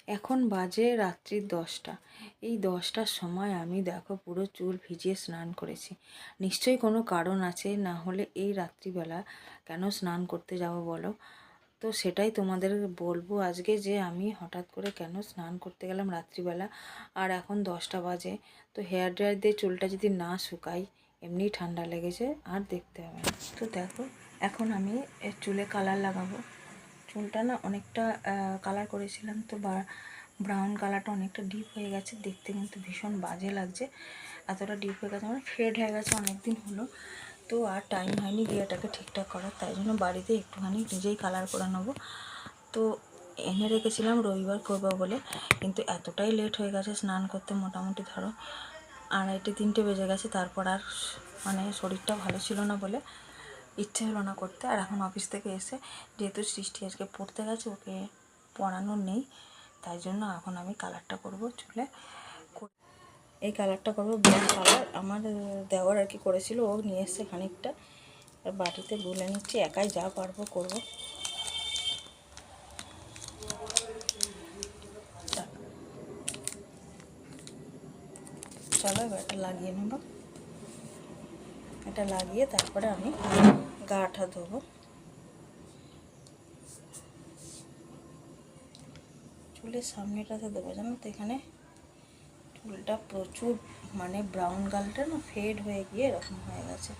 এখন বাজে রাত্রি 10টা। এই 10টার সময় আমি দেখো পুরো চুল ভিজিয়ে স্নান করেছি। নিশ্চয়ই কোনো কারণ আছে, না হলে এই রাত্রিবেলা কেন স্নান করতে যাব বলো? তো সেটাই তোমাদের বলবো আজকে, যে আমি হঠাৎ করে কেন স্নান করতে গেলাম রাত্রিবেলা। আর এখন 10টা বাজে। তো হেয়ার ড্রায়ার দিয়ে চুলটা যদি না শুকাই, এমনি ঠান্ডা লেগেছে, আর দেখতে হবে না। তো দেখো, এখন আমি চুলে কালার লাগাবো। চুলটা না অনেকটা কালার করেছিলাম, তো ব্রাউন কালারটা অনেকটা ডিপ হয়ে গেছে, দেখতে কিন্তু ভীষণ বাজে লাগছে। এতটা ডিপ হয়ে গেছে, মানে ফেড হয়ে গেছে অনেক দিন হলো। তো আর টাইম হয়নি দিয়ে এটাকে ঠিকঠাক করার, তাই জন্য বাড়িতে একটুখানি নিজেই কালার করে নেবো। তো এনে রেখেছিলাম রবিবার করবো বলে, কিন্তু এতটাই লেট হয়ে গেছে স্নান করতে, মোটামুটি ধরো 2:30-3টে বেজে গেছে। তারপর আর মানে শরীরটা ভালো ছিল না বলে ইচ্ছে হলো না করতে। আর এখন অফিস থেকে এসে যেহেতু সৃষ্টি আজকে পড়তে গেছে, ওকে পড়ানো নেই, তাই জন্য এখন আমি কালারটা করব চুলে। এই কালারটা করবো ব্রাউন কালার। আমার দেওয়ার আর কি করেছিল, ও নিয়ে এসছে খানিকটা, আর বাটিতে গুলে নিচ্ছি, একাই যা পারবো করবো। চলো এবার এটা লাগিয়ে নেব। এটা লাগিয়ে তারপরে আমি গাটা ধোবো। চুলের সামনেটাতে দেবো, জানো তো এখানে চুলটা প্রচুর মানে ব্রাউন কালারটা না ফেড হয়ে গিয়ে এরকম হয়ে গেছে।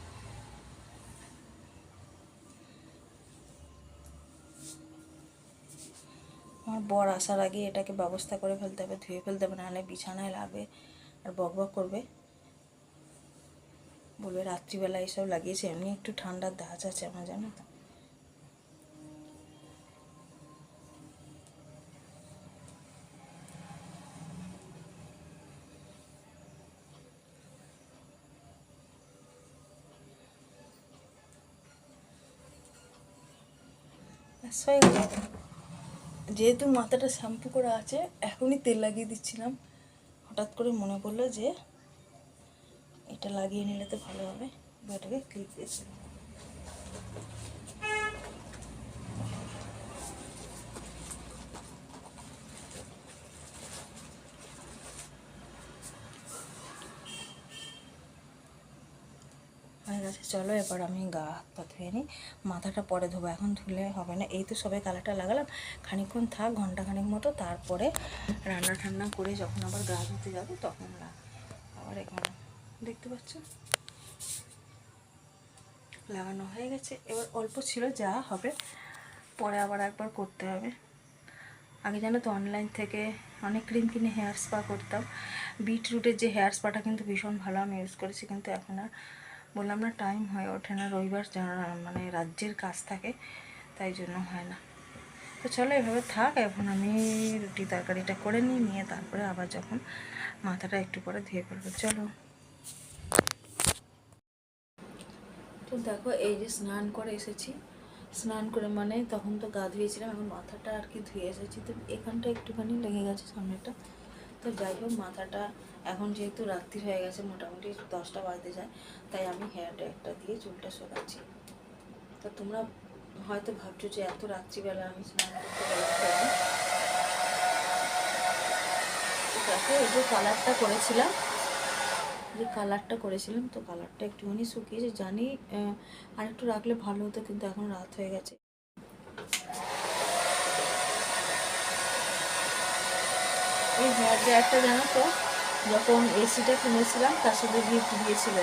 আমার বর আসার আগে এটাকে ব্যবস্থা করে ফেলতে হবে, ধুয়ে ফেলতে হবে, নাহলে বিছানায় লাগবে আর বকবক করবে, বলবে রাত্রিবেলা এইসব লাগিয়েছে। এমনি একটু ঠান্ডার ধাঁচ আছে আমার, জানো তো। যেহেতু মাথাটা শ্যাম্পু করা আছে, এখনই তেল লাগিয়ে দিচ্ছিলাম। হঠাৎ করে মনে পড়লো যে এটা লাগিয়ে নিলে তো ভালো হবে, এটাকে ক্লিপ দিয়েছিলাম। হয়ে গেছে, চলো এবার আমি গা হাত পা ধুয়ে নিই। মাথাটা পরে ধোবো, এখন ধুলে হবে না। এই তো সবাই কালারটা লাগালাম, খানিকক্ষণ থাক, ঘন্টাখানেক মতো, তারপরে রান্না ঠান্না করে যখন আবার গা ধুতে যাবো তখন আবার এখানে দেখতে পাচ্ছ লাগানো হয়ে গেছে। এবার অল্প ছিল, যা হবে পরে আবার একবার করতে হবে। আগে জানো তো অনলাইন থেকে অনেক ক্রিম কিনে হেয়ার স্পা করতাম। বিটরুটের যে হেয়ার স্পাটা কিন্তু ভীষণ ভালো, আমি ইউজ করেছি, কিন্তু এখন আর বললাম না টাইম হয়ে ওঠে না, রবিবার মানে রাজ্যের কাজ থাকে, তাই জন্য হয় না। তো চলো এভাবে থাক, এখন আমি রুটি তরকারিটা করে নিয়ে তারপরে আবার যখন মাথাটা একটু পরে ধুয়ে ফেলবো। চলো। তো দেখো, এই যে স্নান করে এসেছি, স্নান করে মানে তখন তো গা ধুয়েছিলাম, এখন মাথাটা আর কি ধুয়ে এসেছি। তো এখানটা একটুখানি লেগে গেছে সামনেটা। তো যাই হোক, মাথাটা এখন যেহেতু রাত্রি হয়ে গেছে, মোটামুটি 10টা বাজতে যায়, তাই আমি হেয়ার ড্রায়ারটা দিয়ে চুলটা শোকাচ্ছি। তো তোমরা হয়তো ভাবছো যে এত রাত্রিবেলা আমি স্নান করতে গেলাম কেন। দেখো, এই যে কালারটা করেছিলাম, তো কালারটা একটুখানি শুকিয়েছে, জানি আর একটু রাখলে ভালো হতো, কিন্তু এখন রাত হয়ে গেছে। এই হেয়ার ড্রায়ারটা জানো তো, যখন এসিটা কিনেছিলাম তার সাথে গিফট দিয়েছিল।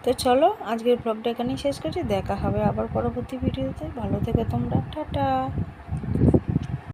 তো চলো আজকের ব্লগটা এখানেই শেষ করছি, দেখা হবে আবার পরবর্তী ভিডিওতে। ভালো থেকো তোমরা, টাটা।